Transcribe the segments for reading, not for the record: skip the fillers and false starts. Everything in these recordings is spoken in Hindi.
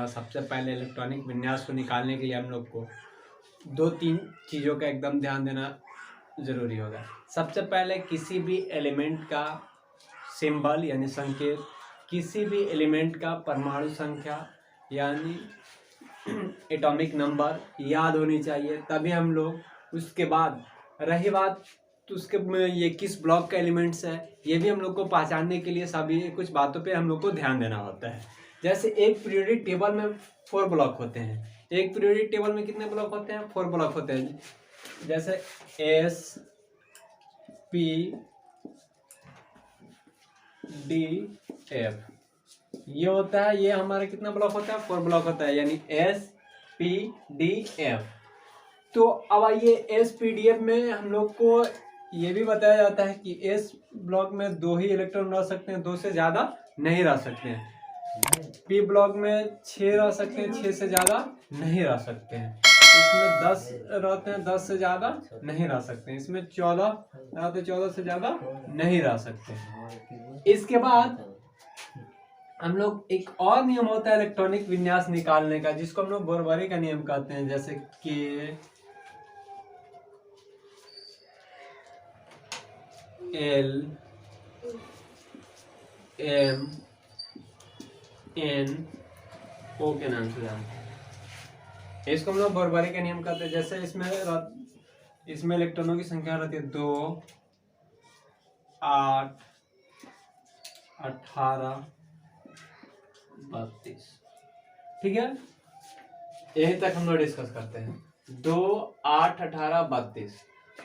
बताऊंगा। सबसे पहले इलेक्ट्रॉनिक विन्यास को निकालने के लिए हम लोग को 2-3 चीज़ों का एकदम ध्यान देना ज़रूरी होगा। सबसे पहले किसी भी एलिमेंट का सिंबल यानी संकेत, किसी भी एलिमेंट का परमाणु संख्या यानी एटॉमिक नंबर याद होनी चाहिए, तभी हम लोग उसके बाद रही बात तो उसके में ये किस ब्लॉक का एलिमेंट्स है, ये भी हम लोग को पहचानने के लिए सभी कुछ बातों पे हम लोग को ध्यान देना होता है। जैसे एक पीरियोडिक टेबल में 4 ब्लॉक होते हैं। एक पीरियोडिक टेबल में कितने ब्लॉक होते हैं? 4 ब्लॉक होते हैं। जैसे एस पी डी एफ ये होता है, ये हमारा कितना ब्लॉक होता है? 4 ब्लॉक होता है, यानी एस पी डी एफ। तो अब आइए एस पी डी एफ में हम लोग को ये भी बताया जाता है कि एस ब्लॉक में 2 ही इलेक्ट्रॉन रह सकते हैं, 2 से ज़्यादा नहीं रह सकते हैं। पी ब्लॉक में 6 रह सकते हैं, 6 से ज़्यादा नहीं रह सकते हैं। इसमें 10 रहते हैं, 10 से ज़्यादा नहीं रह सकते हैं। इसमें 14 रहते हैं, 14 से ज़्यादा नहीं रह सकते हैं। इसके बाद हम लोग एक और नियम होता है इलेक्ट्रॉनिक विन्यास निकालने का, जिसको हम लोग बोरबरी का नियम कहते हैं। जैसे कि एल एम एन ओ के नाम से जानते हैं। इसको हम लोग बोरबरी का नियम कहते हैं। जैसे इसमें इलेक्ट्रॉनों की संख्या रहती है 2, 8, 18, 32। ठीक है, यहीं तक हम लोग डिस्कस करते हैं। 2, 8, 18, 32।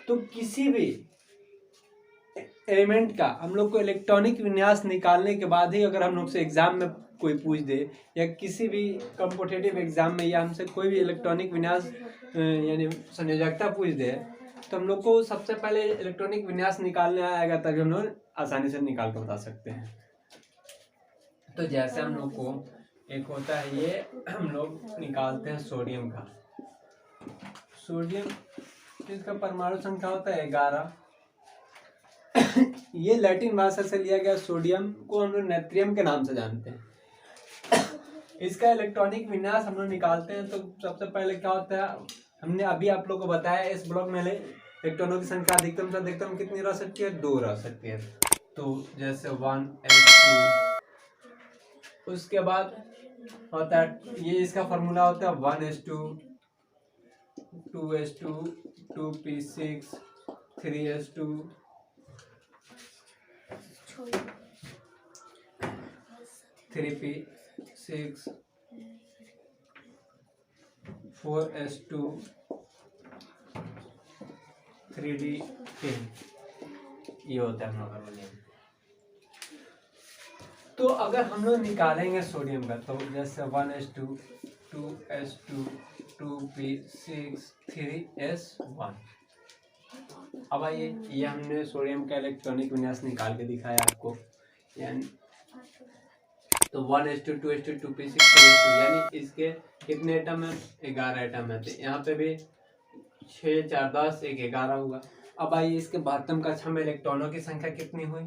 तो किसी भी एलिमेंट का हम लोग को इलेक्ट्रॉनिक विन्यास निकालने के बाद ही अगर हम लोग से एग्जाम में कोई पूछ दे, या किसी भी कॉम्पिटिटिव एग्जाम में, या हमसे कोई भी इलेक्ट्रॉनिक विन्यास यानी संयोजकता पूछ दे, तो हम लोग को सबसे पहले इलेक्ट्रॉनिक विन्यास निकालने आएगा, तभी हम लोग आसानी से निकाल कर बता सकते हैं। तो जैसे हम लोग को एक होता है, ये हम लोग निकालते हैं सोडियम का। सोडियम इसका परमाणु संख्या होता है 11। ये लैटिन भाषा से लिया गया। सोडियम को हम लोग नेत्रियम के नाम से जानते हैं। इसका इलेक्ट्रॉनिक विन्यास हम लोग निकालते हैं। तो सबसे पहले क्या होता है, हमने अभी आप लोग को बताया, इस ब्लॉक में इलेक्ट्रॉनों की संख्या अधिकतम से अधिकतम कितनी रह सकती है? 2 रह सकती है। तो जैसे 1s2। उसके बाद होता है, ये इसका फॉर्मूला होता है 1s2, 2s2, 2p6, 3s2, 3p6, 4s2, 3d10। ये होता है हम लोग का नियम। तो अगर हम लोग निकालेंगे सोडियम का, तो जैसे 1s2, 2s2, 2p6, 3s1। अब आइए, ये हमने सोडियम का इलेक्ट्रॉनिक विन्यास निकाल के दिखाया आपको। यानी तो 1s2, 2s2, 2p6, 3s2, यानी इसके कितने एटम है? 11 एटम है। तो यहाँ पे भी 6, 4, 10, 1, 11 हुआ। अब आइए, इसके बातम कक्षा में इलेक्ट्रॉनों की संख्या कितनी हुई?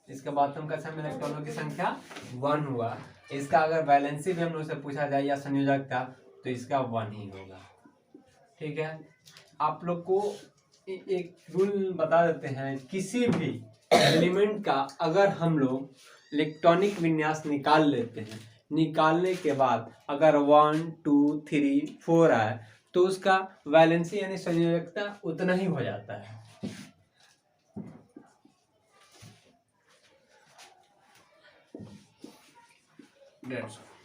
इसके बातम कक्षा में इलेक्ट्रॉनों की संख्या 1 हुआ। इसका अगर वैलेंसी भी हम लोग से पूछा जाए या संयोजकता, तो इसका 1 ही होगा। ठीक है, आप लोग को एक रूल बता देते हैं। किसी भी एलिमेंट का अगर हम लोग इलेक्ट्रॉनिक विन्यास निकाल लेते हैं, निकालने के बाद अगर 1, 2, 3, 4 आए, तो उसका वैलेंसी यानी संयोजकता उतना ही हो जाता है। That's all.